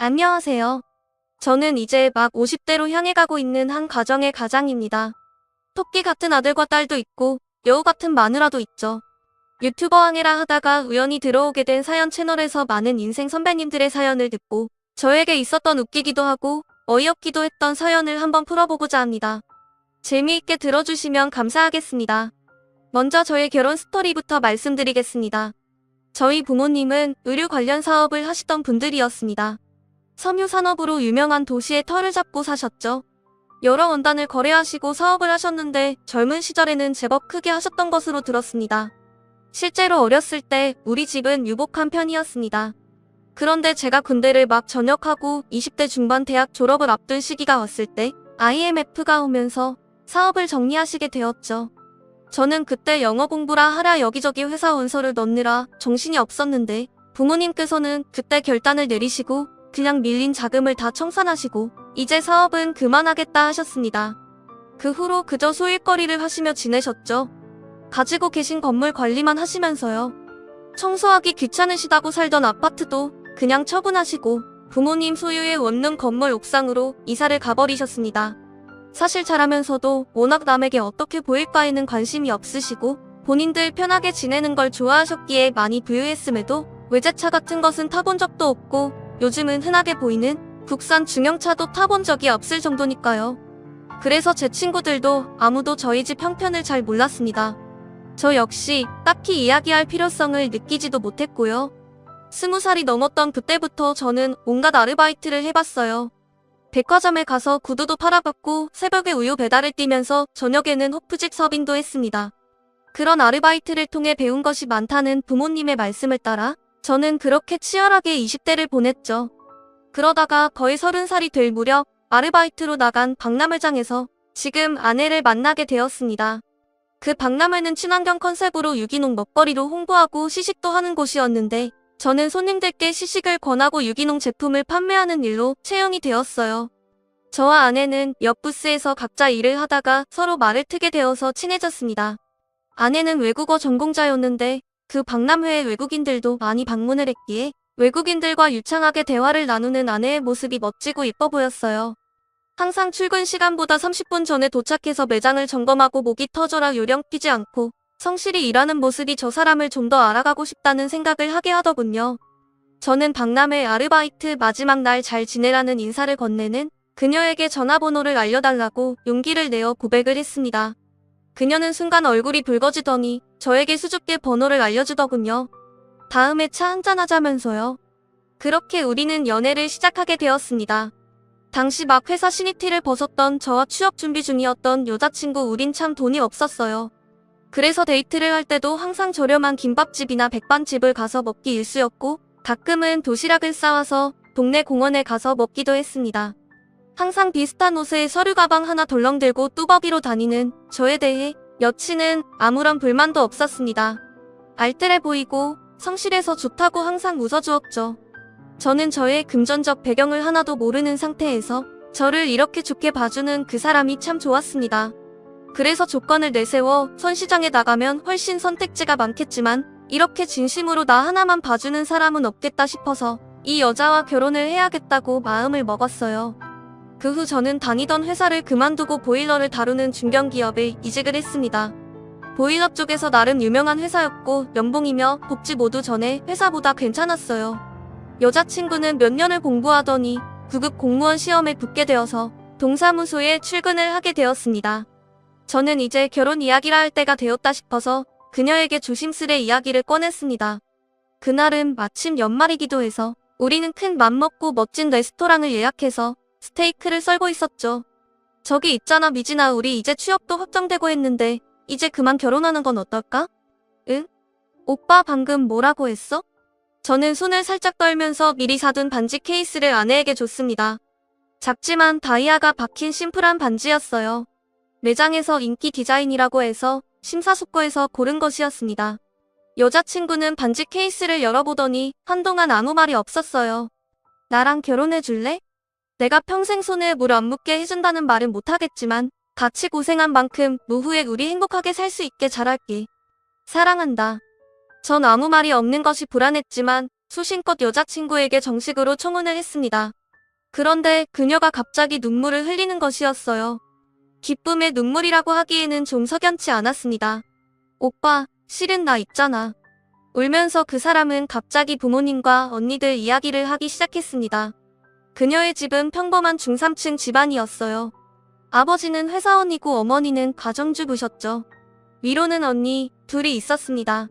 안녕하세요. 저는 이제 막 50대로 향해 가고 있는 한 가정의 가장입니다. 토끼 같은 아들과 딸도 있고 여우 같은 마누라도 있죠. 유튜버 항해라 하다가 우연히 들어오게 된 사연 채널에서 많은 인생 선배님들의 사연을 듣고 저에게 있었던 웃기기도 하고 어이없기도 했던 사연을 한번 풀어보고자 합니다. 재미있게 들어주시면 감사하겠습니다. 먼저 저의 결혼 스토리부터 말씀드리겠습니다. 저희 부모님은 의류 관련 사업을 하시던 분들이었습니다. 섬유 산업으로 유명한 도시에 터를 잡고 사셨죠. 여러 원단을 거래하시고 사업을 하셨는데 젊은 시절에는 제법 크게 하셨던 것으로 들었습니다. 실제로 어렸을 때 우리 집은 유복한 편이었습니다. 그런데 제가 군대를 막 전역하고 20대 중반 대학 졸업을 앞둔 시기가 왔을 때 IMF가 오면서 사업을 정리하시게 되었죠. 저는 그때 영어 공부라 하랴 여기저기 회사 원서를 넣느라 정신이 없었는데 부모님께서는 그때 결단을 내리시고 그냥 밀린 자금을 다 청산하시고 이제 사업은 그만하겠다 하셨습니다. 그 후로 그저 소일거리를 하시며 지내셨죠. 가지고 계신 건물 관리만 하시면서요. 청소하기 귀찮으시다고 살던 아파트도 그냥 처분하시고 부모님 소유의 원룸 건물 옥상으로 이사를 가버리셨습니다. 사실 잘하면서도 워낙 남에게 어떻게 보일까에는 관심이 없으시고 본인들 편하게 지내는 걸 좋아하셨기에 많이 부유했음에도 외제차 같은 것은 타본 적도 없고 요즘은 흔하게 보이는 국산 중형차도 타본 적이 없을 정도니까요. 그래서 제 친구들도 아무도 저희 집 형편을 잘 몰랐습니다. 저 역시 딱히 이야기할 필요성을 느끼지도 못했고요. 20살이 넘었던 그때부터 저는 온갖 아르바이트를 해봤어요. 백화점에 가서 구두도 팔아봤고 새벽에 우유 배달을 뛰면서 저녁에는 호프집 서빙도 했습니다. 그런 아르바이트를 통해 배운 것이 많다는 부모님의 말씀을 따라 저는 그렇게 치열하게 20대를 보냈죠. 그러다가 거의 30살이 될 무렵 아르바이트로 나간 박람회장에서 지금 아내를 만나게 되었습니다. 그 박람회는 친환경 컨셉으로 유기농 먹거리로 홍보하고 시식도 하는 곳이었는데 저는 손님들께 시식을 권하고 유기농 제품을 판매하는 일로 채용이 되었어요. 저와 아내는 옆 부스에서 각자 일을 하다가 서로 말을 트게 되어서 친해졌습니다. 아내는 외국어 전공자였는데 그 박람회에 외국인들도 많이 방문을 했기에 외국인들과 유창하게 대화를 나누는 아내의 모습이 멋지고 예뻐 보였어요. 항상 출근 시간보다 30분 전에 도착해서 매장을 점검하고 목이 터져라 요령 피지 않고 성실히 일하는 모습이 저 사람을 좀 더 알아가고 싶다는 생각을 하게 하더군요. 저는 박람회 아르바이트 마지막 날 잘 지내라는 인사를 건네는 그녀에게 전화번호를 알려달라고 용기를 내어 고백을 했습니다. 그녀는 순간 얼굴이 붉어지더니 저에게 수줍게 번호를 알려주더군요. 다음에 차 한잔하자면서요. 그렇게 우리는 연애를 시작하게 되었습니다. 당시 막 회사 신입티를 벗었던 저와 취업 준비 중이었던 여자친구 우린 참 돈이 없었어요. 그래서 데이트를 할 때도 항상 저렴한 김밥집이나 백반집을 가서 먹기 일쑤였고 가끔은 도시락을 싸와서 동네 공원에 가서 먹기도 했습니다. 항상 비슷한 옷에 서류 가방 하나 덜렁 들고 뚜벅이로 다니는 저에 대해 여친은 아무런 불만도 없었습니다. 알뜰해 보이고 성실해서 좋다고 항상 웃어주었죠. 저는 저의 금전적 배경을 하나도 모르는 상태에서 저를 이렇게 좋게 봐주는 그 사람이 참 좋았습니다. 그래서 조건을 내세워 선시장에 나가면 훨씬 선택지가 많겠지만 이렇게 진심으로 나 하나만 봐주는 사람은 없겠다 싶어서 이 여자와 결혼을 해야겠다고 마음을 먹었어요. 그 후 저는 다니던 회사를 그만두고 보일러를 다루는 중견기업에 이직을 했습니다. 보일러 쪽에서 나름 유명한 회사였고 연봉이며 복지 모두 전에 회사보다 괜찮았어요. 여자친구는 몇 년을 공부하더니 9급 공무원 시험에 붙게 되어서 동사무소에 출근을 하게 되었습니다. 저는 이제 결혼 이야기를 할 때가 되었다 싶어서 그녀에게 조심스레 이야기를 꺼냈습니다. 그날은 마침 연말이기도 해서 우리는 큰 맘먹고 멋진 레스토랑을 예약해서 스테이크를 썰고 있었죠. 저기 있잖아 미진아, 우리 이제 취업도 확정되고 했는데 이제 그만 결혼하는 건 어떨까? 응? 오빠 방금 뭐라고 했어? 저는 손을 살짝 떨면서 미리 사둔 반지 케이스를 아내에게 줬습니다. 작지만 다이아가 박힌 심플한 반지였어요. 매장에서 인기 디자인이라고 해서 심사숙고해서 고른 것이었습니다. 여자친구는 반지 케이스를 열어보더니 한동안 아무 말이 없었어요. 나랑 결혼해줄래? 내가 평생 손에 물 안 묻게 해준다는 말은 못하겠지만 같이 고생한 만큼 노후에 우리 행복하게 살 수 있게 잘할게. 사랑한다. 전 아무 말이 없는 것이 불안했지만 소신껏 여자친구에게 정식으로 청혼을 했습니다. 그런데 그녀가 갑자기 눈물을 흘리는 것이었어요. 기쁨의 눈물이라고 하기에는 좀 석연치 않았습니다. 오빠, 실은 나 있잖아. 울면서 그 사람은 갑자기 부모님과 언니들 이야기를 하기 시작했습니다. 그녀의 집은 평범한 중3층 집안이었어요. 아버지는 회사원이고 어머니는 가정주부셨죠. 위로는 언니, 둘이 있었습니다.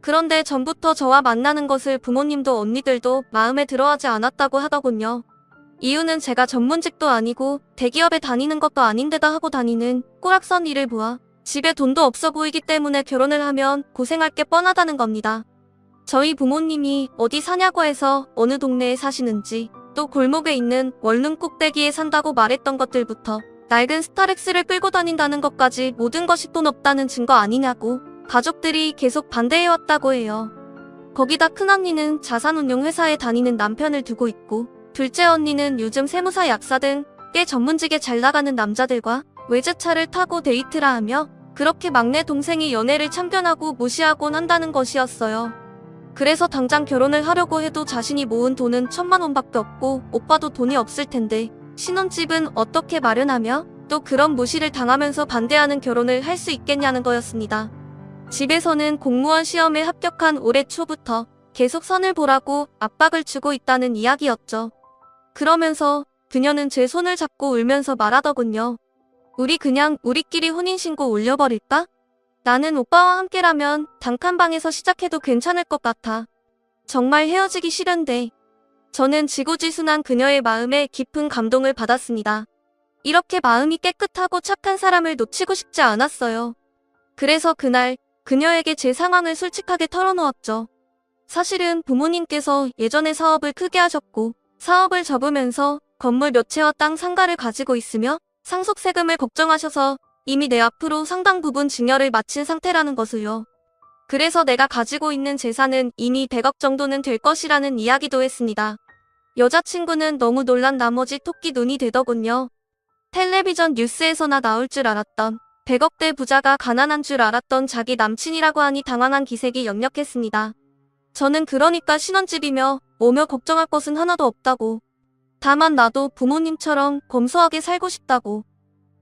그런데 전부터 저와 만나는 것을 부모님도 언니들도 마음에 들어하지 않았다고 하더군요. 이유는 제가 전문직도 아니고 대기업에 다니는 것도 아닌데다 하고 다니는 꼬락선 일을 보아 집에 돈도 없어 보이기 때문에 결혼을 하면 고생할 게 뻔하다는 겁니다. 저희 부모님이 어디 사냐고 해서 어느 동네에 사시는지, 또 골목에 있는 원룸 꼭대기에 산다고 말했던 것들부터 낡은 스타렉스를 끌고 다닌다는 것까지 모든 것이 돈 없다는 증거 아니냐고 가족들이 계속 반대해왔다고 해요. 거기다 큰언니는 자산운용회사에 다니는 남편을 두고 있고, 둘째 언니는 요즘 세무사 약사 등 꽤 전문직에 잘 나가는 남자들과 외제차를 타고 데이트라 하며 그렇게 막내 동생이 연애를 참견하고 무시하곤 한다는 것이었어요. 그래서 당장 결혼을 하려고 해도 자신이 모은 돈은 1,000만 원밖에 없고 오빠도 돈이 없을 텐데 신혼집은 어떻게 마련하며 또 그런 무시를 당하면서 반대하는 결혼을 할 수 있겠냐는 거였습니다. 집에서는 공무원 시험에 합격한 올해 초부터 계속 선을 보라고 압박을 주고 있다는 이야기였죠. 그러면서 그녀는 제 손을 잡고 울면서 말하더군요. 우리 그냥 우리끼리 혼인신고 올려버릴까? 나는 오빠와 함께라면 단칸방에서 시작해도 괜찮을 것 같아. 정말 헤어지기 싫은데. 저는 지고지순한 그녀의 마음에 깊은 감동을 받았습니다. 이렇게 마음이 깨끗하고 착한 사람을 놓치고 싶지 않았어요. 그래서 그날 그녀에게 제 상황을 솔직하게 털어놓았죠. 사실은 부모님께서 예전에 사업을 크게 하셨고 사업을 접으면서 건물 몇 채와 땅 상가를 가지고 있으며 상속세금을 걱정하셔서 이미 내 앞으로 상당 부분 증여를 마친 상태라는 것을요. 그래서 내가 가지고 있는 재산은 이미 100억 정도는 될 것이라는 이야기도 했습니다. 여자친구는 너무 놀란 나머지 토끼 눈이 되더군요. 텔레비전 뉴스에서나 나올 줄 알았던 100억대 부자가 가난한 줄 알았던 자기 남친이라고 하니 당황한 기색이 역력했습니다. 저는 그러니까 신혼집이며 뭐며 걱정할 것은 하나도 없다고. 다만 나도 부모님처럼 검소하게 살고 싶다고.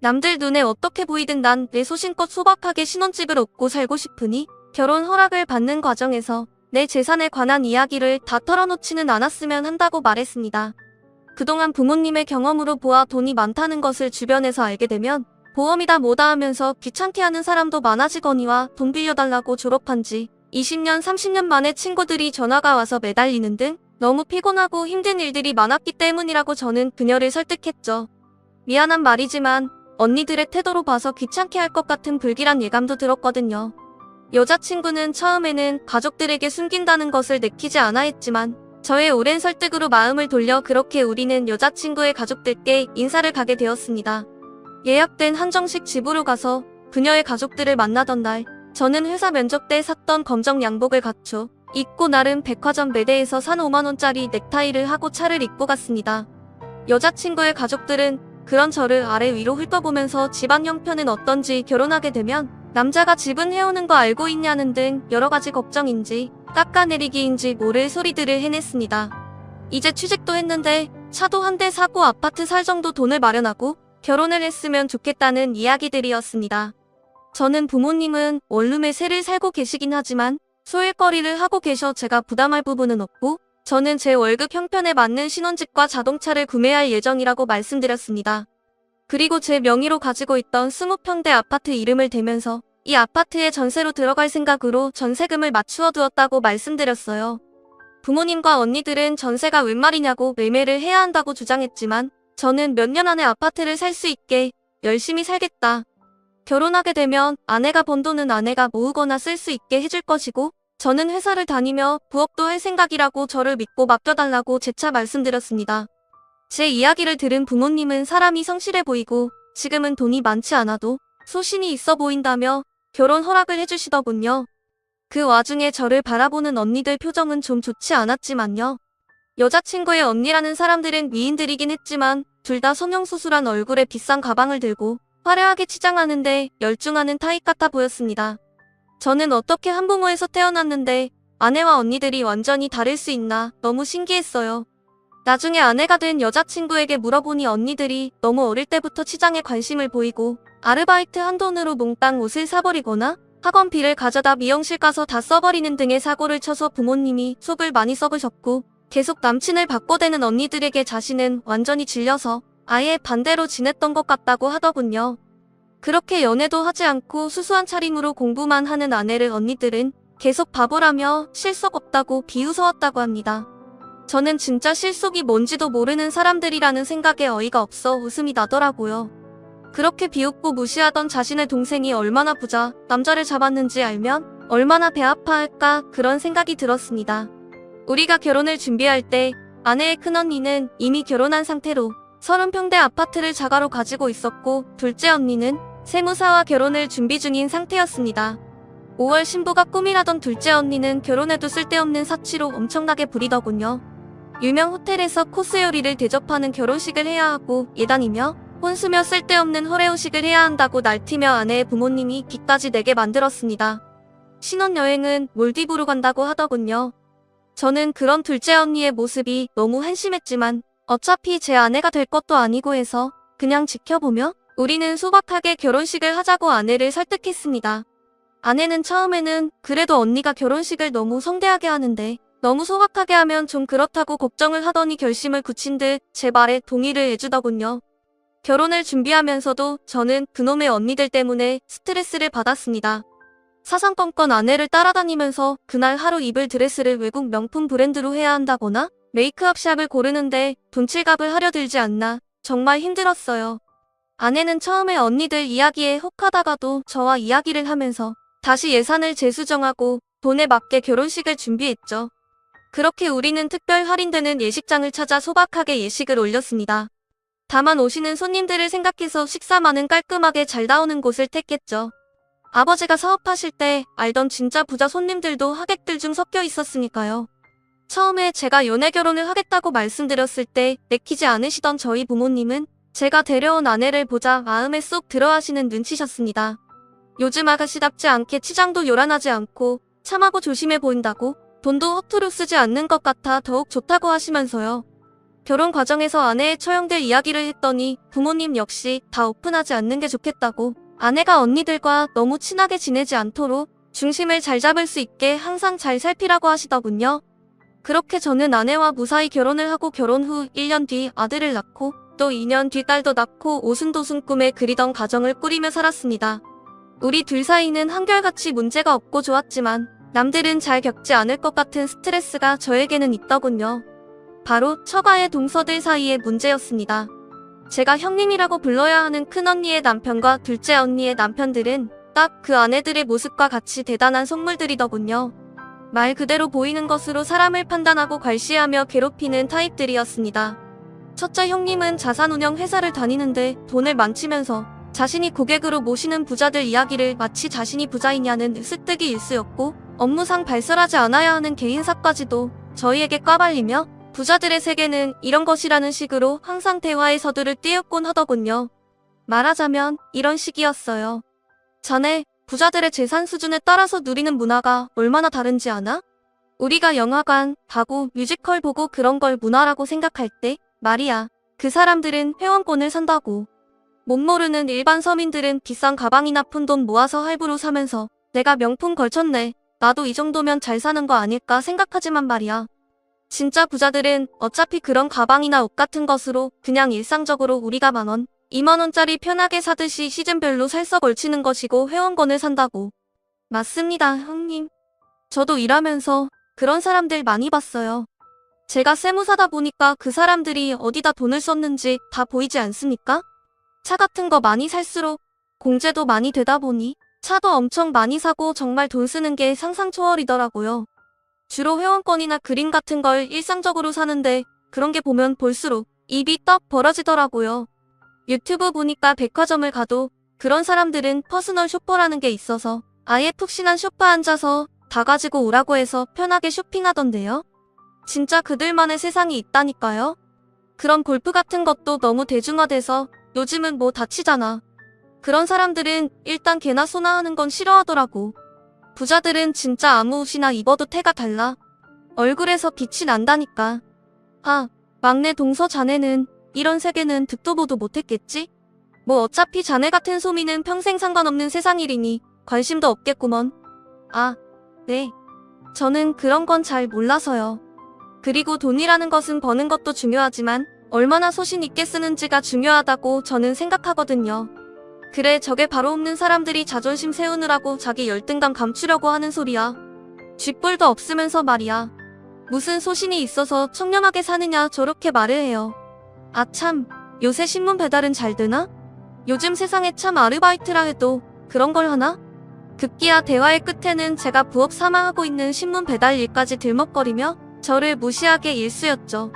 남들 눈에 어떻게 보이든 난 내 소신껏 소박하게 신혼집을 얻고 살고 싶으니 결혼 허락을 받는 과정에서 내 재산에 관한 이야기를 다 털어놓지는 않았으면 한다고 말했습니다. 그동안 부모님의 경험으로 보아 돈이 많다는 것을 주변에서 알게 되면 보험이다 뭐다 하면서 귀찮게 하는 사람도 많아지거니와 돈 빌려달라고 졸업한 지 20년 30년 만에 친구들이 전화가 와서 매달리는 등 너무 피곤하고 힘든 일들이 많았기 때문이라고 저는 그녀를 설득했죠. 미안한 말이지만 언니들의 태도로 봐서 귀찮게 할 것 같은 불길한 예감도 들었거든요. 여자친구는 처음에는 가족들에게 숨긴다는 것을 내키지 않아 했지만 저의 오랜 설득으로 마음을 돌려 그렇게 우리는 여자친구의 가족들께 인사를 가게 되었습니다. 예약된 한정식 집으로 가서 그녀의 가족들을 만나던 날 저는 회사 면접 때 샀던 검정 양복을 갖춰 입고 나름 백화점 매대에서 산 5만원짜리 넥타이를 하고 차를 입고 갔습니다. 여자친구의 가족들은 그런 저를 아래 위로 훑어보면서 집안 형편은 어떤지, 결혼하게 되면 남자가 집은 해오는 거 알고 있냐는 등 여러가지 걱정인지 깎아내리기인지 모를 소리들을 해냈습니다. 이제 취직도 했는데 차도 한 대 사고 아파트 살 정도 돈을 마련하고 결혼을 했으면 좋겠다는 이야기들이었습니다. 저는 부모님은 원룸에 새를 살고 계시긴 하지만 소일거리를 하고 계셔 제가 부담할 부분은 없고 저는 제 월급 형편에 맞는 신혼집과 자동차를 구매할 예정이라고 말씀드렸습니다. 그리고 제 명의로 가지고 있던 20평대 아파트 이름을 대면서 이 아파트에 전세로 들어갈 생각으로 전세금을 맞추어 두었다고 말씀드렸어요. 부모님과 언니들은 전세가 웬 말이냐고 매매를 해야 한다고 주장했지만 저는 몇 년 안에 아파트를 살 수 있게 열심히 살겠다. 결혼하게 되면 아내가 번 돈은 아내가 모으거나 쓸 수 있게 해줄 것이고 저는 회사를 다니며 부업도 할 생각이라고 저를 믿고 맡겨달라고 재차 말씀드렸습니다. 제 이야기를 들은 부모님은 사람이 성실해 보이고 지금은 돈이 많지 않아도 소신이 있어 보인다며 결혼 허락을 해주시더군요. 그 와중에 저를 바라보는 언니들 표정은 좀 좋지 않았지만요. 여자친구의 언니라는 사람들은 미인들이긴 했지만 둘 다 성형수술한 얼굴에 비싼 가방을 들고 화려하게 치장하는데 열중하는 타입 같아 보였습니다. 저는 어떻게 한부모에서 태어났는데 아내와 언니들이 완전히 다를 수 있나 너무 신기했어요. 나중에 아내가 된 여자친구에게 물어보니 언니들이 너무 어릴 때부터 치장에 관심을 보이고 아르바이트 한 돈으로 몽땅 옷을 사버리거나 학원비를 가져다 미용실 가서 다 써버리는 등의 사고를 쳐서 부모님이 속을 많이 썩으셨고 계속 남친을 바꿔대는 언니들에게 자신은 완전히 질려서 아예 반대로 지냈던 것 같다고 하더군요. 그렇게 연애도 하지 않고 수수한 차림으로 공부만 하는 아내를 언니들은 계속 바보라며 실속 없다고 비웃어왔다고 합니다. 저는 진짜 실속이 뭔지도 모르는 사람들이라는 생각에 어이가 없어 웃음이 나더라고요. 그렇게 비웃고 무시하던 자신의 동생이 얼마나 부자 남자를 잡았는지 알면 얼마나 배 아파할까 그런 생각이 들었습니다. 우리가 결혼을 준비할 때 아내의 큰언니는 이미 결혼한 상태로 30평대 아파트를 자가로 가지고 있었고 둘째 언니는 세무사와 결혼을 준비 중인 상태였습니다. 5월 신부가 꿈이라던 둘째 언니는 결혼해도 쓸데없는 사치로 엄청나게 부리더군요. 유명 호텔에서 코스 요리를 대접하는 결혼식을 해야 하고 예단이며 혼수며 쓸데없는 허례호식을 해야 한다고 날티며 아내의 부모님이 빚까지 내게 만들었습니다. 신혼여행은 몰디브로 간다고 하더군요. 저는 그런 둘째 언니의 모습이 너무 한심했지만 어차피 제 아내가 될 것도 아니고 해서 그냥 지켜보며 우리는 소박하게 결혼식을 하자고 아내를 설득했습니다. 아내는 처음에는 그래도 언니가 결혼식을 너무 성대하게 하는데 너무 소박하게 하면 좀 그렇다고 걱정을 하더니 결심을 굳힌 듯 제 말에 동의를 해주더군요. 결혼을 준비하면서도 저는 그놈의 언니들 때문에 스트레스를 받았습니다. 사상건건 아내를 따라다니면서 그날 하루 입을 드레스를 외국 명품 브랜드로 해야 한다거나 메이크업 샵을 고르는데 돈칠갑을 하려 들지 않나 정말 힘들었어요. 아내는 처음에 언니들 이야기에 혹하다가도 저와 이야기를 하면서 다시 예산을 재수정하고 돈에 맞게 결혼식을 준비했죠. 그렇게 우리는 특별 할인되는 예식장을 찾아 소박하게 예식을 올렸습니다. 다만 오시는 손님들을 생각해서 식사만은 깔끔하게 잘 나오는 곳을 택했죠. 아버지가 사업하실 때 알던 진짜 부자 손님들도 하객들 중 섞여 있었으니까요. 처음에 제가 연애 결혼을 하겠다고 말씀드렸을 때 내키지 않으시던 저희 부모님은 제가 데려온 아내를 보자 마음에 쏙 들어하시는 눈치셨습니다. 요즘 아가씨답지 않게 치장도 요란하지 않고 참하고 조심해 보인다고 돈도 허투루 쓰지 않는 것 같아 더욱 좋다고 하시면서요. 결혼 과정에서 아내의 처형될 이야기를 했더니 부모님 역시 다 오픈하지 않는 게 좋겠다고 아내가 언니들과 너무 친하게 지내지 않도록 중심을 잘 잡을 수 있게 항상 잘 살피라고 하시더군요. 그렇게 저는 아내와 무사히 결혼을 하고 결혼 후 1년 뒤 아들을 낳고 또 2년 뒤 딸도 낳고 오순도순 꿈에 그리던 가정을 꾸리며 살았습니다. 우리 둘 사이는 한결같이 문제가 없고 좋았지만 남들은 잘 겪지 않을 것 같은 스트레스가 저에게는 있더군요. 바로 처가의 동서들 사이의 문제였습니다. 제가 형님이라고 불러야 하는 큰언니의 남편과 둘째 언니의 남편들은 딱 그 아내들의 모습과 같이 대단한 속물들이더군요. 말 그대로 보이는 것으로 사람을 판단하고 괄시하며 괴롭히는 타입들이었습니다. 첫째 형님은 자산운용 회사를 다니는데 돈을 만치면서 자신이 고객으로 모시는 부자들 이야기를 마치 자신이 부자이냐는 쓰뜨기 일수였고 업무상 발설하지 않아야 하는 개인사까지도 저희에게 까발리며 부자들의 세계는 이런 것이라는 식으로 항상 대화의 서두를 띄우곤 하더군요. 말하자면 이런 식이었어요. 자네, 부자들의 재산 수준에 따라서 누리는 문화가 얼마나 다른지 아나? 우리가 영화관, 가구, 뮤지컬 보고 그런 걸 문화라고 생각할 때 말이야. 그 사람들은 회원권을 산다고. 못 모르는 일반 서민들은 비싼 가방이나 푼돈 모아서 할부로 사면서 내가 명품 걸쳤네. 나도 이 정도면 잘 사는 거 아닐까 생각하지만 말이야. 진짜 부자들은 어차피 그런 가방이나 옷 같은 것으로 그냥 일상적으로 우리가 만원, 2만원짜리 편하게 사듯이 시즌별로 살썩 걸치는 것이고 회원권을 산다고. 맞습니다, 형님. 저도 일하면서 그런 사람들 많이 봤어요. 제가 세무사다 보니까 그 사람들이 어디다 돈을 썼는지 다 보이지 않습니까? 차 같은 거 많이 살수록 공제도 많이 되다 보니 차도 엄청 많이 사고 정말 돈 쓰는 게 상상 초월이더라고요. 주로 회원권이나 그림 같은 걸 일상적으로 사는데 그런 게 보면 볼수록 입이 떡 벌어지더라고요. 유튜브 보니까 백화점을 가도 그런 사람들은 퍼스널 쇼퍼라는 게 있어서 아예 푹신한 소파 앉아서 다 가지고 오라고 해서 편하게 쇼핑하던데요. 진짜 그들만의 세상이 있다니까요. 그런 골프 같은 것도 너무 대중화돼서 요즘은 뭐 다치잖아. 그런 사람들은 일단 개나 소나 하는 건 싫어하더라고. 부자들은 진짜 아무 옷이나 입어도 태가 달라. 얼굴에서 빛이 난다니까. 아, 막내 동서 자네는 이런 세계는 듣도 보도 못했겠지? 뭐 어차피 자네 같은 소미는 평생 상관없는 세상 일이니 관심도 없겠구먼. 아, 네. 저는 그런 건 잘 몰라서요. 그리고 돈이라는 것은 버는 것도 중요하지만 얼마나 소신 있게 쓰는지가 중요하다고 저는 생각하거든요. 그래, 저게 바로 없는 사람들이 자존심 세우느라고 자기 열등감 감추려고 하는 소리야. 쥐뿔도 없으면서 말이야. 무슨 소신이 있어서 청렴하게 사느냐 저렇게 말을 해요. 아 참, 요새 신문 배달은 잘 되나? 요즘 세상에 참 아르바이트라 해도 그런 걸 하나? 급기야 대화의 끝에는 제가 부업 삼아 하고 있는 신문 배달 일까지 들먹거리며 저를 무시하게 일쑤였죠.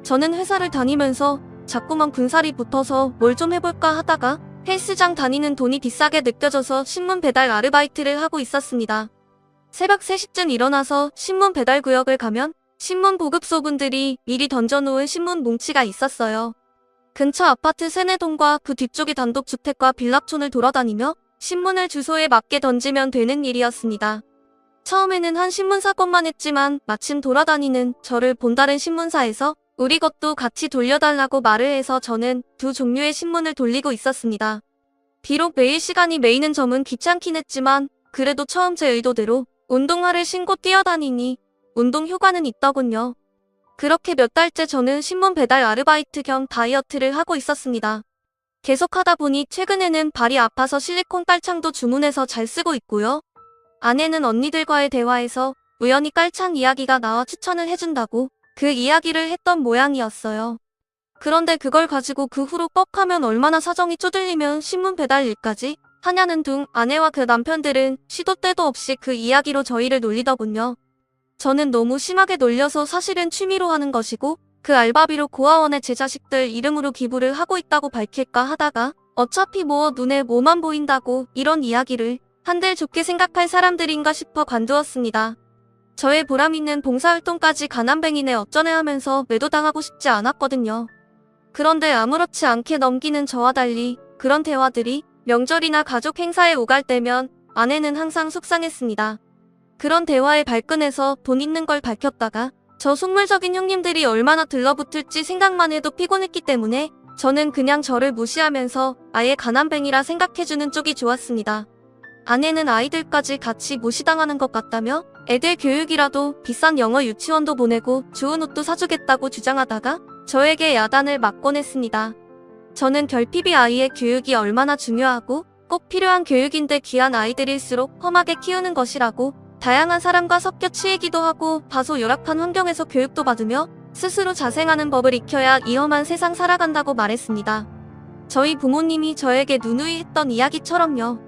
저는 회사를 다니면서 자꾸만 군살이 붙어서 뭘 좀 해볼까 하다가 헬스장 다니는 돈이 비싸게 느껴져서 신문 배달 아르바이트를 하고 있었습니다. 새벽 3시쯤 일어나서 신문 배달 구역을 가면 신문 보급소분들이 미리 던져놓은 신문 뭉치가 있었어요. 근처 아파트 3-4동과 그 뒤쪽의 단독주택과 빌라촌을 돌아다니며 신문을 주소에 맞게 던지면 되는 일이었습니다. 처음에는 한 신문사 것만 했지만 마침 돌아다니는 저를 본 다른 신문사에서 우리 것도 같이 돌려달라고 말을 해서 저는 두 종류의 신문을 돌리고 있었습니다. 비록 매일 시간이 메이는 점은 귀찮긴 했지만 그래도 처음 제 의도대로 운동화를 신고 뛰어다니니 운동 효과는 있더군요. 그렇게 몇 달째 저는 신문 배달 아르바이트 겸 다이어트를 하고 있었습니다. 계속 하다 보니 최근에는 발이 아파서 실리콘 깔창도 주문해서 잘 쓰고 있고요. 아내는 언니들과의 대화에서 우연히 깔창 이야기가 나와 추천을 해준다고 그 이야기를 했던 모양이었어요. 그런데 그걸 가지고 그 후로 뻑하면 얼마나 사정이 쪼들리면 신문 배달 일까지 하냐는 둥 아내와 그 남편들은 시도 때도 없이 그 이야기로 저희를 놀리더군요. 저는 너무 심하게 놀려서 사실은 취미로 하는 것이고 그 알바비로 고아원의 제 자식들 이름으로 기부를 하고 있다고 밝힐까 하다가 어차피 뭐 눈에 뭐만 보인다고 이런 이야기를 한들 좋게 생각할 사람들인가 싶어 관두었습니다. 저의 보람 있는 봉사활동까지 가난뱅이네 어쩌네 하면서 매도당하고 싶지 않았거든요. 그런데 아무렇지 않게 넘기는 저와 달리 그런 대화들이 명절이나 가족 행사에 오갈 때면 아내는 항상 속상했습니다. 그런 대화에 발끈해서 돈 있는 걸 밝혔다가 저 속물적인 형님들이 얼마나 들러붙을지 생각만 해도 피곤했기 때문에 저는 그냥 저를 무시하면서 아예 가난뱅이라 생각해주는 쪽이 좋았습니다. 아내는 아이들까지 같이 무시당하는 것 같다며 애들 교육이라도 비싼 영어 유치원도 보내고 좋은 옷도 사주겠다고 주장하다가 저에게 야단을 맞곤 했습니다. 저는 결핍이 아이의 교육이 얼마나 중요하고 꼭 필요한 교육인데 귀한 아이들일수록 험하게 키우는 것이라고 다양한 사람과 섞여 치이기도 하고 다소 열악한 환경에서 교육도 받으며 스스로 자생하는 법을 익혀야 이 험한 세상 살아간다고 말했습니다. 저희 부모님이 저에게 누누이 했던 이야기처럼요.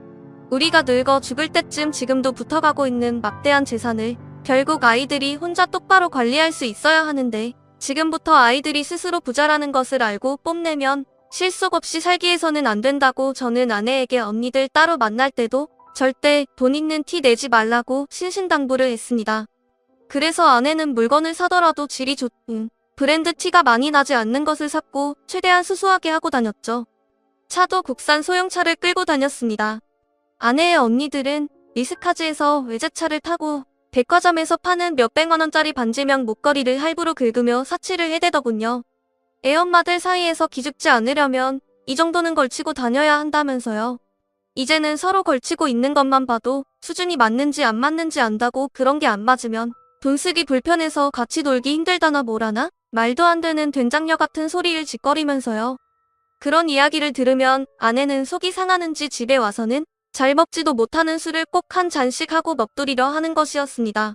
우리가 늙어 죽을 때쯤 지금도 붙어가고 있는 막대한 재산을 결국 아이들이 혼자 똑바로 관리할 수 있어야 하는데 지금부터 아이들이 스스로 부자라는 것을 알고 뽐내면 실속 없이 살기에서는 안 된다고 저는 아내에게 언니들 따로 만날 때도 절대 돈 있는 티 내지 말라고 신신당부를 했습니다. 그래서 아내는 물건을 사더라도 질이 좋은 브랜드 티가 많이 나지 않는 것을 샀고 최대한 수수하게 하고 다녔죠. 차도 국산 소형차를 끌고 다녔습니다. 아내의 언니들은 리스카즈에서 외제차를 타고 백화점에서 파는 몇백만 원짜리 반지명 목걸이를 할부로 긁으며 사치를 해대더군요. 애엄마들 사이에서 기죽지 않으려면 이 정도는 걸치고 다녀야 한다면서요. 이제는 서로 걸치고 있는 것만 봐도 수준이 맞는지 안 맞는지 안다고 그런 게 안 맞으면 돈 쓰기 불편해서 같이 놀기 힘들다나 뭐라나 말도 안 되는 된장녀 같은 소리를 짓거리면서요. 그런 이야기를 들으면 아내는 속이 상하는지 집에 와서는 잘 먹지도 못하는 술을 꼭 한 잔씩 하고 넋두리려 하는 것이었습니다.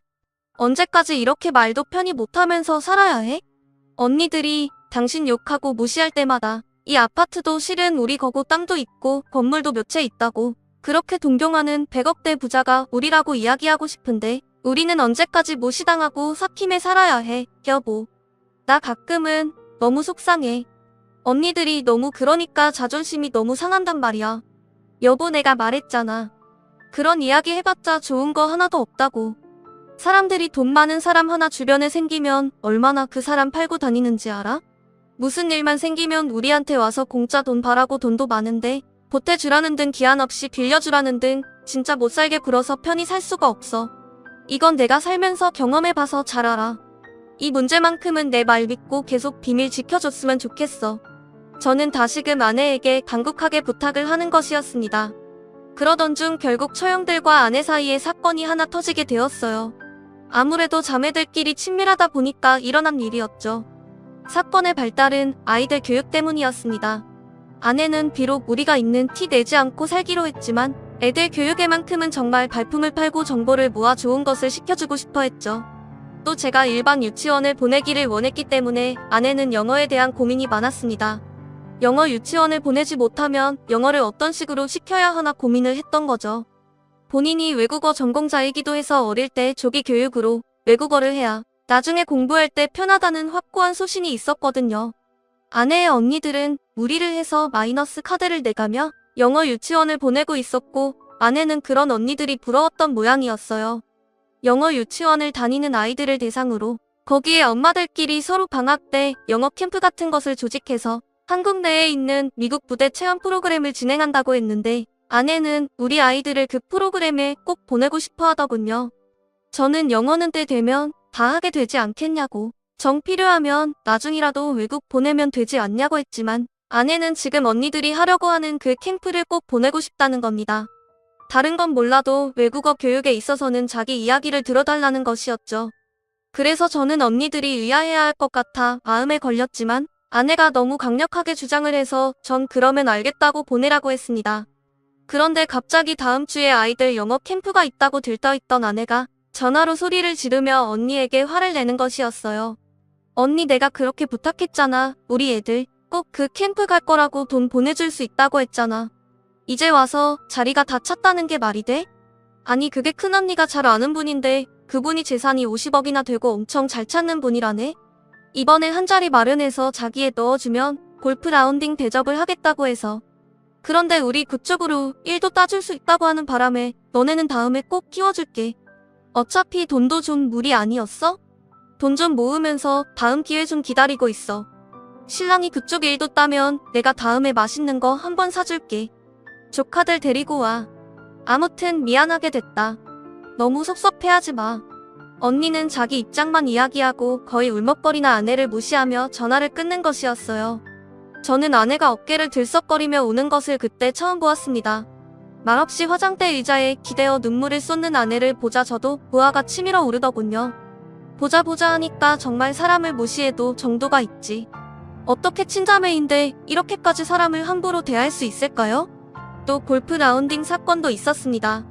언제까지 이렇게 말도 편히 못하면서 살아야 해? 언니들이 당신 욕하고 무시할 때마다 이 아파트도 실은 우리 거고 땅도 있고 건물도 몇 채 있다고 그렇게 동경하는 100억대 부자가 우리라고 이야기하고 싶은데 우리는 언제까지 무시당하고 삭힘에 살아야 해, 여보. 나 가끔은 너무 속상해. 언니들이 너무 그러니까 자존심이 너무 상한단 말이야. 여보, 내가 말했잖아. 그런 이야기 해봤자 좋은 거 하나도 없다고. 사람들이 돈 많은 사람 하나 주변에 생기면 얼마나 그 사람 팔고 다니는지 알아? 무슨 일만 생기면 우리한테 와서 공짜 돈 바라고 돈도 많은데 보태주라는 등 기한 없이 빌려주라는 등 진짜 못살게 굴어서 편히 살 수가 없어. 이건 내가 살면서 경험해봐서 잘 알아. 이 문제만큼은 내 말 믿고 계속 비밀 지켜줬으면 좋겠어. 저는 다시금 아내에게 간곡하게 부탁을 하는 것이었습니다. 그러던 중 결국 처형들과 아내 사이에 사건이 하나 터지게 되었어요. 아무래도 자매들끼리 친밀하다 보니까 일어난 일이었죠. 사건의 발달은 아이들 교육 때문이었습니다. 아내는 비록 우리가 있는 티 내지 않고 살기로 했지만 애들 교육에만큼은 정말 발품을 팔고 정보를 모아 좋은 것을 시켜주고 싶어 했죠. 또 제가 일반 유치원을 보내기를 원했기 때문에 아내는 영어에 대한 고민이 많았습니다. 영어 유치원을 보내지 못하면 영어를 어떤 식으로 시켜야 하나 고민을 했던 거죠. 본인이 외국어 전공자이기도 해서 어릴 때 조기 교육으로 외국어를 해야 나중에 공부할 때 편하다는 확고한 소신이 있었거든요. 아내의 언니들은 무리를 해서 마이너스 카드를 내가며 영어 유치원을 보내고 있었고 아내는 그런 언니들이 부러웠던 모양이었어요. 영어 유치원을 다니는 아이들을 대상으로 거기에 엄마들끼리 서로 방학 때 영어 캠프 같은 것을 조직해서 한국 내에 있는 미국 부대 체험 프로그램을 진행한다고 했는데 아내는 우리 아이들을 그 프로그램에 꼭 보내고 싶어 하더군요. 저는 영어는 때 되면 다 하게 되지 않겠냐고, 정 필요하면 나중이라도 외국 보내면 되지 않냐고 했지만 아내는 지금 언니들이 하려고 하는 그 캠프를 꼭 보내고 싶다는 겁니다. 다른 건 몰라도 외국어 교육에 있어서는 자기 이야기를 들어달라는 것이었죠. 그래서 저는 언니들이 의아해야 할 것 같아 마음에 걸렸지만 아내가 너무 강력하게 주장을 해서 전 그러면 알겠다고 보내라고 했습니다. 그런데 갑자기 다음 주에 아이들 영어 캠프가 있다고 들떠있던 아내가 전화로 소리를 지르며 언니에게 화를 내는 것이었어요. 언니, 내가 그렇게 부탁했잖아. 우리 애들 꼭 그 캠프 갈 거라고 돈 보내줄 수 있다고 했잖아. 이제 와서 자리가 다 찼다는 게 말이 돼? 아니, 그게 큰언니가 잘 아는 분인데 그분이 재산이 50억이나 되고 엄청 잘 찾는 분이라네. 이번에 한 자리 마련해서 자기에 넣어주면 골프 라운딩 대접을 하겠다고 해서. 그런데 우리 그쪽으로 1도 따줄 수 있다고 하는 바람에 너네는 다음에 꼭 끼워줄게. 어차피 돈도 좀 무리 아니었어? 돈 좀 모으면서 다음 기회 좀 기다리고 있어. 신랑이 그쪽 1도 따면 내가 다음에 맛있는 거 한번 사줄게. 조카들 데리고 와. 아무튼 미안하게 됐다. 너무 섭섭해하지 마. 언니는 자기 입장만 이야기하고 거의 울먹거리나 아내를 무시하며 전화를 끊는 것이었어요. 저는 아내가 어깨를 들썩거리며 우는 것을 그때 처음 보았습니다. 말없이 화장대 의자에 기대어 눈물을 쏟는 아내를 보자 저도 부하가 치밀어 오르더군요. 보자 하니까 정말 사람을 무시해도 정도가 있지. 어떻게 친자매인데 이렇게까지 사람을 함부로 대할 수 있을까요? 또 골프 라운딩 사건도 있었습니다.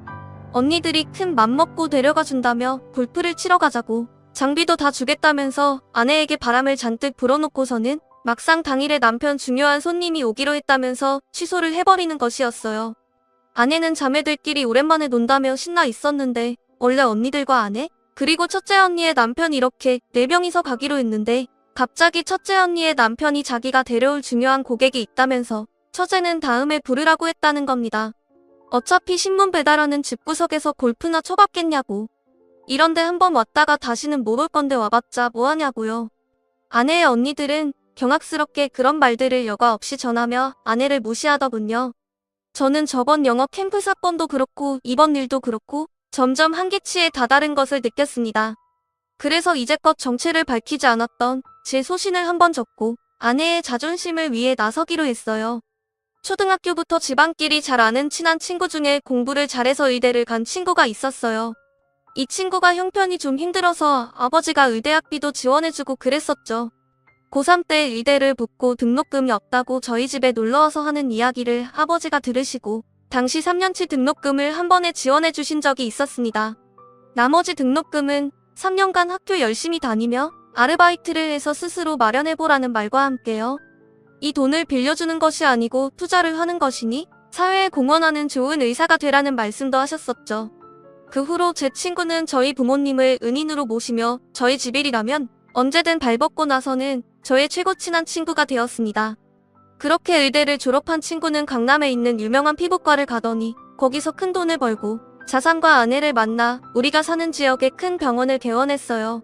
언니들이 큰 맘먹고 데려가 준다며 골프를 치러 가자고 장비도 다 주겠다면서 아내에게 바람을 잔뜩 불어놓고서는 막상 당일에 남편 중요한 손님이 오기로 했다면서 취소를 해버리는 것이었어요. 아내는 자매들끼리 오랜만에 논다며 신나 있었는데 원래 언니들과 아내 그리고 첫째 언니의 남편 이렇게 4명이서 가기로 했는데 갑자기 첫째 언니의 남편이 자기가 데려올 중요한 고객이 있다면서 처제는 다음에 부르라고 했다는 겁니다. 어차피 신문 배달하는 집구석에서 골프나 쳐봤겠냐고. 이런데 한번 왔다가 다시는 못 올 건데 와봤자 뭐하냐고요. 아내의 언니들은 경악스럽게 그런 말들을 여과 없이 전하며 아내를 무시하더군요. 저는 저번 영어 캠프 사건도 그렇고 이번 일도 그렇고 점점 한계치에 다다른 것을 느꼈습니다. 그래서 이제껏 정체를 밝히지 않았던 제 소신을 한번 접고 아내의 자존심을 위해 나서기로 했어요. 초등학교부터 집안끼리 잘 아는 친한 친구 중에 공부를 잘해서 의대를 간 친구가 있었어요. 이 친구가 형편이 좀 힘들어서 아버지가 의대 학비도 지원해주고 그랬었죠. 고3 때 의대를 붙고 등록금이 없다고 저희 집에 놀러와서 하는 이야기를 아버지가 들으시고 당시 3년치 등록금을 한 번에 지원해주신 적이 있었습니다. 나머지 등록금은 3년간 학교 열심히 다니며 아르바이트를 해서 스스로 마련해보라는 말과 함께요. 이 돈을 빌려주는 것이 아니고 투자를 하는 것이니 사회에 공헌하는 좋은 의사가 되라는 말씀도 하셨었죠. 그 후로 제 친구는 저희 부모님을 은인으로 모시며 저희 집일이라면 언제든 발벗고 나서는 저의 최고 친한 친구가 되었습니다. 그렇게 의대를 졸업한 친구는 강남에 있는 유명한 피부과를 가더니 거기서 큰 돈을 벌고 자산과 아내를 만나 우리가 사는 지역에 큰 병원을 개원했어요.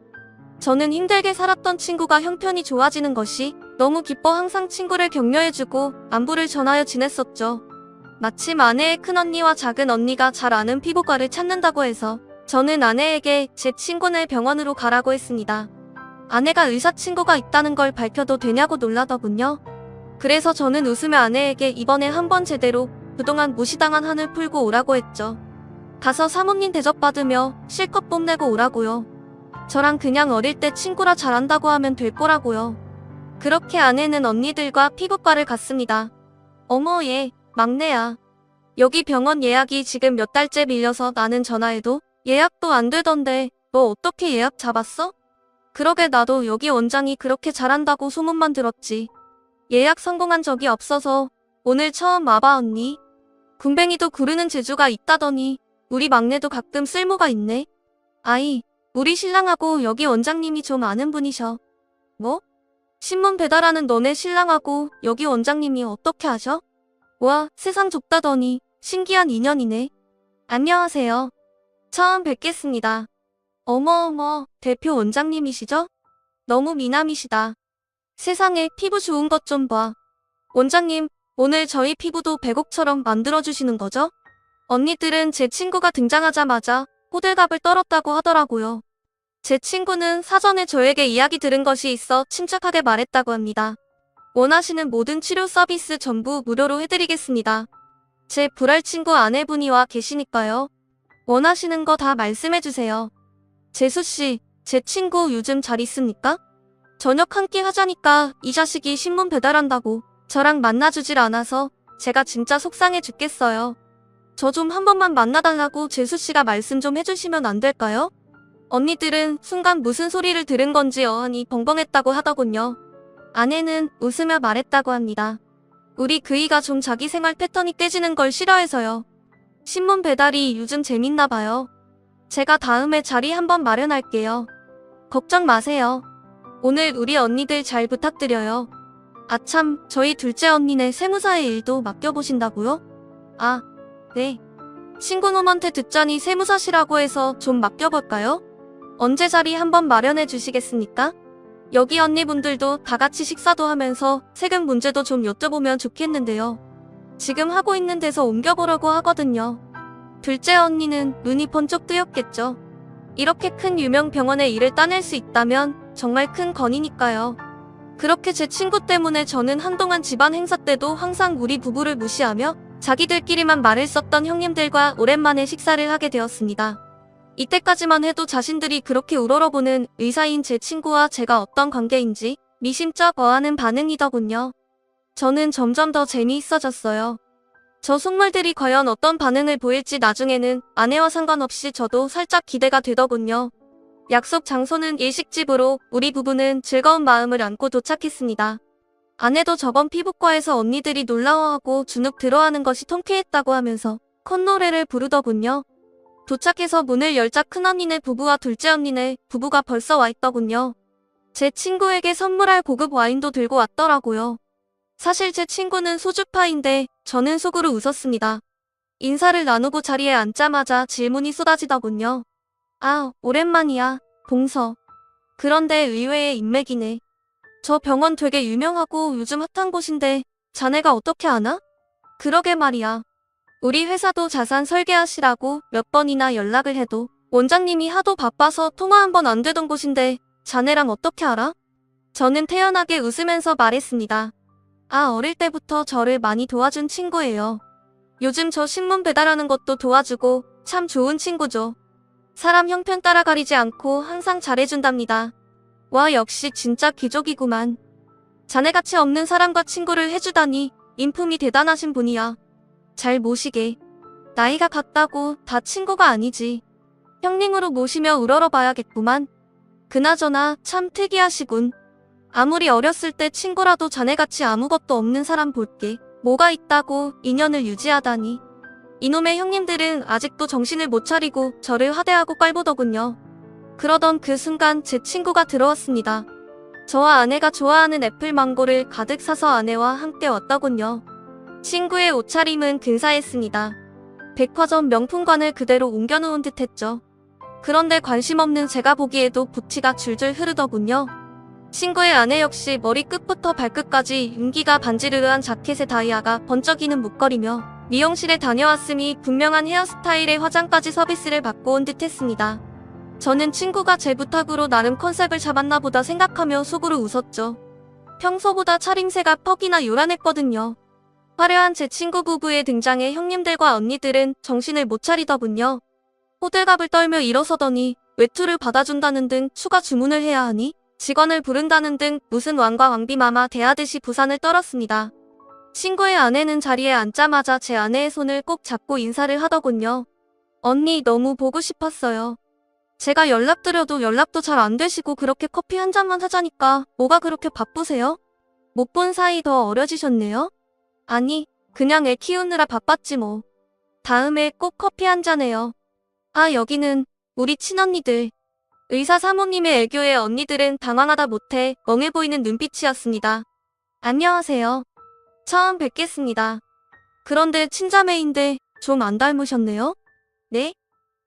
저는 힘들게 살았던 친구가 형편이 좋아지는 것이 너무 기뻐 항상 친구를 격려해주고 안부를 전하여 지냈었죠. 마침 아내의 큰언니와 작은언니가 잘 아는 피부과를 찾는다고 해서 저는 아내에게 제 친구네 병원으로 가라고 했습니다. 아내가 의사 친구가 있다는 걸 밝혀도 되냐고 놀라더군요. 그래서 저는 웃으며 아내에게 이번에 한번 제대로 그동안 무시당한 한을 풀고 오라고 했죠. 가서 사모님 대접받으며 실컷 뽐내고 오라고요. 저랑 그냥 어릴 때 친구라 잘한다고 하면 될 거라고요. 그렇게 아내는 언니들과 피부과를 갔습니다. 어머 얘 막내야. 여기 병원 예약이 지금 몇 달째 밀려서 나는 전화해도 예약도 안 되던데 너 어떻게 예약 잡았어? 그러게 나도 여기 원장이 그렇게 잘한다고 소문만 들었지. 예약 성공한 적이 없어서 오늘 처음 와봐 언니. 군뱅이도 구르는 재주가 있다더니 우리 막내도 가끔 쓸모가 있네. 아이, 우리 신랑하고 여기 원장님이 좀 아는 분이셔. 뭐? 신문 배달하는 너네 신랑하고 여기 원장님이 어떻게 아셔? 와, 세상 좁다더니 신기한 인연이네. 안녕하세요. 처음 뵙겠습니다. 어머어머, 대표 원장님이시죠? 너무 미남이시다. 세상에 피부 좋은 것 좀 봐. 원장님, 오늘 저희 피부도 백옥처럼 만들어주시는 거죠? 언니들은 제 친구가 등장하자마자 호들갑을 떨었다고 하더라고요. 제 친구는 사전에 저에게 이야기 들은 것이 있어 침착하게 말했다고 합니다. 원하시는 모든 치료 서비스 전부 무료로 해드리겠습니다. 제 불알 친구 아내분이 와 계시니까요. 원하시는 거 다 말씀해주세요. 재수씨, 제 친구 요즘 잘 있습니까? 저녁 한 끼 하자니까 이 자식이 신문 배달한다고 저랑 만나주질 않아서 제가 진짜 속상해 죽겠어요. 저 좀 한 번만 만나달라고 재수씨가 말씀 좀 해주시면 안 될까요? 언니들은 순간 무슨 소리를 들은 건지 어안이 벙벙했다고 하더군요. 아내는 웃으며 말했다고 합니다. 우리 그이가 좀 자기 생활 패턴이 깨지는 걸 싫어해서요. 신문 배달이 요즘 재밌나 봐요. 제가 다음에 자리 한번 마련할게요. 걱정 마세요. 오늘 우리 언니들 잘 부탁드려요. 아참, 저희 둘째 언니네 세무사의 일도 맡겨보신다고요? 아, 네. 친구놈한테 듣자니 세무사시라고 해서 좀 맡겨볼까요? 언제 자리 한번 마련해 주시겠습니까? 여기 언니분들도 다 같이 식사도 하면서 세금 문제도 좀 여쭤보면 좋겠는데요. 지금 하고 있는 데서 옮겨보려고 하거든요. 둘째 언니는 눈이 번쩍 뜨였겠죠. 이렇게 큰 유명 병원에 일을 따낼 수 있다면 정말 큰 건이니까요. 그렇게 제 친구 때문에 저는 한동안 집안 행사 때도 항상 우리 부부를 무시하며 자기들끼리만 말을 썼던 형님들과 오랜만에 식사를 하게 되었습니다. 이때까지만 해도 자신들이 그렇게 우러러보는 의사인 제 친구와 제가 어떤 관계인지 미심쩍 어하는 반응이더군요. 저는 점점 더 재미있어졌어요. 저 속물들이 과연 어떤 반응을 보일지 나중에는 아내와 상관없이 저도 살짝 기대가 되더군요. 약속 장소는 일식집으로 우리 부부는 즐거운 마음을 안고 도착했습니다. 아내도 저번 피부과에서 언니들이 놀라워하고 주눅 들어하는 것이 통쾌했다고 하면서 콧노래를 부르더군요. 도착해서 문을 열자 큰언니네 부부와 둘째 언니네 부부가 벌써 와 있더군요. 제 친구에게 선물할 고급 와인도 들고 왔더라고요. 사실 제 친구는 소주파인데 저는 속으로 웃었습니다. 인사를 나누고 자리에 앉자마자 질문이 쏟아지더군요. 아, 오랜만이야, 봉서. 그런데 의외의 인맥이네. 저 병원 되게 유명하고 요즘 핫한 곳인데 자네가 어떻게 아나? 그러게 말이야. 우리 회사도 자산 설계하시라고 몇 번이나 연락을 해도 원장님이 하도 바빠서 통화 한 번 안 되던 곳인데 자네랑 어떻게 알아? 저는 태연하게 웃으면서 말했습니다. 아, 어릴 때부터 저를 많이 도와준 친구예요. 요즘 저 신문 배달하는 것도 도와주고 참 좋은 친구죠. 사람 형편 따라 가리지 않고 항상 잘해준답니다. 와, 역시 진짜 귀족이구만. 자네같이 없는 사람과 친구를 해주다니 인품이 대단하신 분이야. 잘 모시게. 나이가 같다고 다 친구가 아니지. 형님으로 모시며 우러러봐야겠구만. 그나저나 참 특이하시군. 아무리 어렸을 때 친구라도 자네같이 아무것도 없는 사람 볼게 뭐가 있다고 인연을 유지하다니. 이놈의 형님들은 아직도 정신을 못 차리고 저를 하대하고 깔보더군요. 그러던 그 순간 제 친구가 들어왔습니다. 저와 아내가 좋아하는 애플망고를 가득 사서 아내와 함께 왔더군요. 친구의 옷차림은 근사했습니다. 백화점 명품관을 그대로 옮겨놓은 듯했죠. 그런데 관심 없는 제가 보기에도 부티가 줄줄 흐르더군요. 친구의 아내 역시 머리 끝부터 발끝까지 윤기가 반지르르한 자켓에 다이아가 번쩍이는 목걸이며 미용실에 다녀왔으니 분명한 헤어스타일에 화장까지 서비스를 받고 온 듯 했습니다. 저는 친구가 제 부탁으로 나름 컨셉을 잡았나 보다 생각하며 속으로 웃었죠. 평소보다 차림새가 퍽이나 요란했거든요. 화려한 제 친구 부부의 등장에 형님들과 언니들은 정신을 못 차리더군요. 호들갑을 떨며 일어서더니 외투를 받아준다는 등 추가 주문을 해야 하니 직원을 부른다는 등 무슨 왕과 왕비마마 대하듯이 부산을 떨었습니다. 친구의 아내는 자리에 앉자마자 제 아내의 손을 꼭 잡고 인사를 하더군요. 언니 너무 보고 싶었어요. 제가 연락드려도 연락도 잘 안 되시고 그렇게 커피 한 잔만 하자니까 뭐가 그렇게 바쁘세요? 못 본 사이 더 어려지셨네요? 아니, 그냥 애 키우느라 바빴지 뭐. 다음에 꼭 커피 한 잔 해요. 아, 여기는 우리 친언니들. 의사 사모님의 애교에 언니들은 당황하다 못해 멍해 보이는 눈빛이었습니다. 안녕하세요. 처음 뵙겠습니다. 그런데 친자매인데 좀 안 닮으셨네요? 네?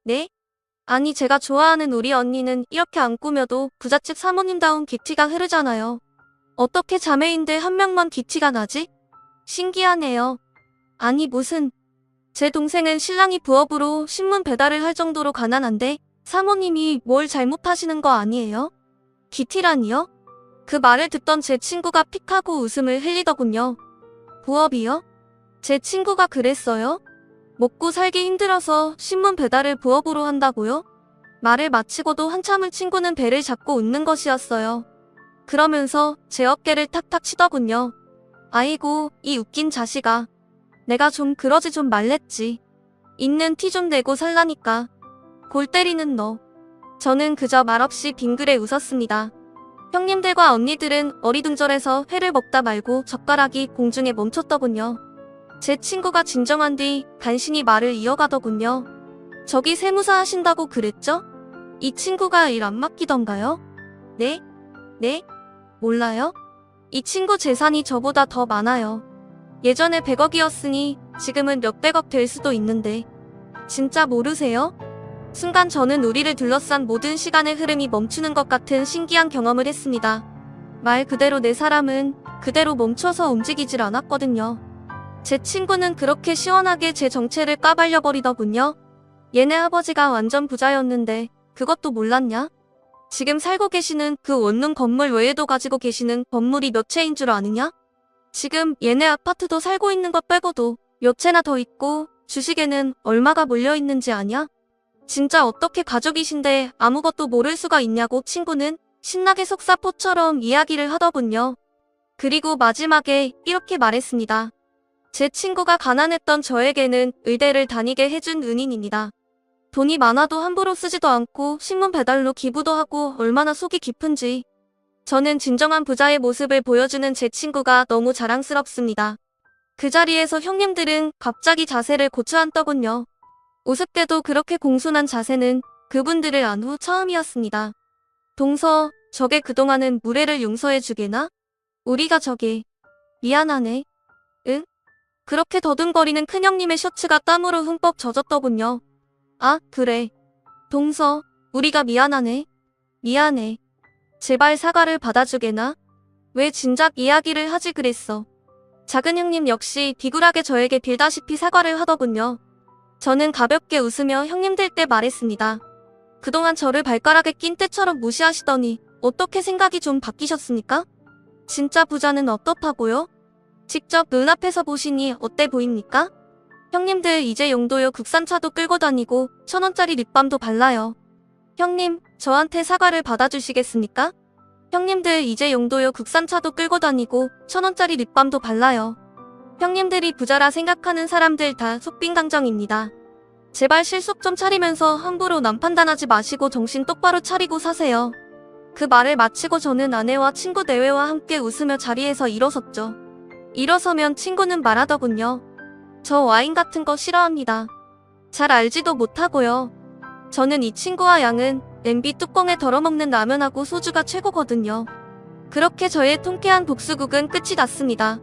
네? 아니 제가 좋아하는 우리 언니는 이렇게 안 꾸며도 부잣집 사모님다운 기티가 흐르잖아요. 어떻게 자매인데 한 명만 기티가 나지? 신기하네요. 아니 무슨 제 동생은 신랑이 부업으로 신문 배달을 할 정도로 가난한데 사모님이 뭘 잘못하시는 거 아니에요? 기티라니요? 그 말을 듣던 제 친구가 픽하고 웃음을 흘리더군요. 부업이요? 제 친구가 그랬어요? 먹고 살기 힘들어서 신문 배달을 부업으로 한다고요? 말을 마치고도 한참을 친구는 배를 잡고 웃는 것이었어요. 그러면서 제 어깨를 탁탁 치더군요. 아이고, 이 웃긴 자식아. 내가 좀 그러지 좀 말랬지. 있는 티 좀 내고 살라니까. 골 때리는 너. 저는 그저 말없이 빙그레 웃었습니다. 형님들과 언니들은 어리둥절해서 회를 먹다 말고 젓가락이 공중에 멈췄더군요. 제 친구가 진정한 뒤 간신히 말을 이어가더군요. 저기 세무사 하신다고 그랬죠? 이 친구가 일 안 맡기던가요? 네? 네? 몰라요? 이 친구 재산이 저보다 더 많아요. 예전에 100억이었으니 지금은 몇백억 될 수도 있는데. 진짜 모르세요? 순간 저는 우리를 둘러싼 모든 시간의 흐름이 멈추는 것 같은 신기한 경험을 했습니다. 말 그대로 내 사람은 그대로 멈춰서 움직이질 않았거든요. 제 친구는 그렇게 시원하게 제 정체를 까발려버리더군요. 얘네 아버지가 완전 부자였는데 그것도 몰랐냐? 지금 살고 계시는 그 원룸 건물 외에도 가지고 계시는 건물이 몇 채인 줄 아느냐? 지금 얘네 아파트도 살고 있는 것 빼고도 몇 채나 더 있고 주식에는 얼마가 몰려있는지 아냐? 진짜 어떻게 가족이신데 아무것도 모를 수가 있냐고 친구는 신나게 속사포처럼 이야기를 하더군요. 그리고 마지막에 이렇게 말했습니다. 제 친구가 가난했던 저에게는 의대를 다니게 해준 은인입니다. 돈이 많아도 함부로 쓰지도 않고 신문 배달로 기부도 하고 얼마나 속이 깊은지. 저는 진정한 부자의 모습을 보여주는 제 친구가 너무 자랑스럽습니다. 그 자리에서 형님들은 갑자기 자세를 고추앉더군요. 우습게도 그렇게 공손한 자세는 그분들을 안 후 처음이었습니다. 동서, 저게 그동안은 무례를 용서해주게나? 우리가 저게. 미안하네. 응? 그렇게 더듬거리는 큰형님의 셔츠가 땀으로 흠뻑 젖었더군요. 아, 그래. 동서, 우리가 미안하네. 미안해. 제발 사과를 받아주게나? 왜 진작 이야기를 하지 그랬어. 작은 형님 역시 비굴하게 저에게 빌다시피 사과를 하더군요. 저는 가볍게 웃으며 형님들 때 말했습니다. 그동안 저를 발가락에 낀 때처럼 무시하시더니 어떻게 생각이 좀 바뀌셨습니까? 진짜 부자는 어떻다고요? 직접 눈앞에서 보시니 어때 보입니까? 형님들 이제 용도요 국산차도 끌고 다니고 1,000원짜리 립밤도 발라요. 형님, 저한테 사과를 받아주시겠습니까? 형님들 이제 용도요 국산차도 끌고 다니고 1,000원짜리 립밤도 발라요. 형님들이 부자라 생각하는 사람들 다 속빈강정입니다. 제발 실속 좀 차리면서 함부로 남 판단하지 마시고 정신 똑바로 차리고 사세요. 그 말을 마치고 저는 아내와 친구 내외와 함께 웃으며 자리에서 일어섰죠. 일어서면 친구는 말하더군요. 저 와인 같은 거 싫어합니다. 잘 알지도 못하고요. 저는 이 친구와 양은 냄비 뚜껑에 덜어먹는 라면하고 소주가 최고거든요. 그렇게 저의 통쾌한 복수극은 끝이 났습니다.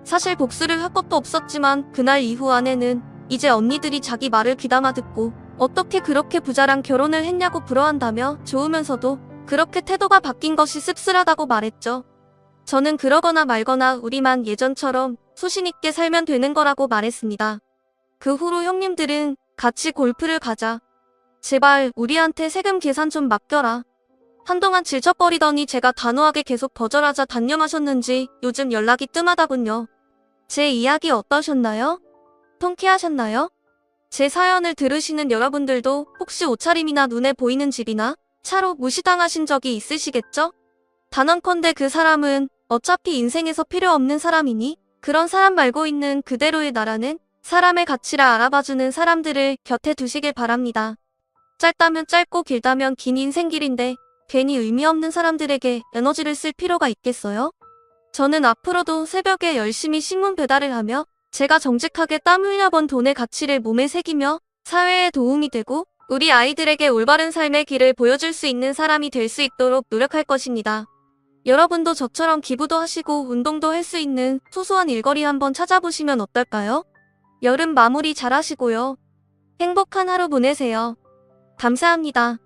사실 복수를 할 것도 없었지만 그날 이후 아내는 이제 언니들이 자기 말을 귀담아 듣고 어떻게 그렇게 부자랑 결혼을 했냐고 부러워한다며 좋으면서도 그렇게 태도가 바뀐 것이 씁쓸하다고 말했죠. 저는 그러거나 말거나 우리만 예전처럼 소신 있게 살면 되는 거라고 말했습니다. 그 후로 형님들은 같이 골프를 가자. 제발 우리한테 세금 계산 좀 맡겨라. 한동안 질척거리더니 제가 단호하게 계속 거절하자 단념하셨는지 요즘 연락이 뜸하다군요. 제 이야기 어떠셨나요? 통쾌하셨나요? 제 사연을 들으시는 여러분들도 혹시 옷차림이나 눈에 보이는 집이나 차로 무시당하신 적이 있으시겠죠? 단언컨대 그 사람은 어차피 인생에서 필요 없는 사람이니 그런 사람 말고 있는 그대로의 나라는 사람의 가치를 알아봐주는 사람들을 곁에 두시길 바랍니다. 짧다면 짧고 길다면 긴 인생길인데 괜히 의미 없는 사람들에게 에너지를 쓸 필요가 있겠어요? 저는 앞으로도 새벽에 열심히 신문 배달을 하며 제가 정직하게 땀 흘려번 돈의 가치를 몸에 새기며 사회에 도움이 되고 우리 아이들에게 올바른 삶의 길을 보여줄 수 있는 사람이 될 수 있도록 노력할 것입니다. 여러분도 저처럼 기부도 하시고 운동도 할 수 있는 소소한 일거리 한번 찾아보시면 어떨까요? 여름 마무리 잘 하시고요. 행복한 하루 보내세요. 감사합니다.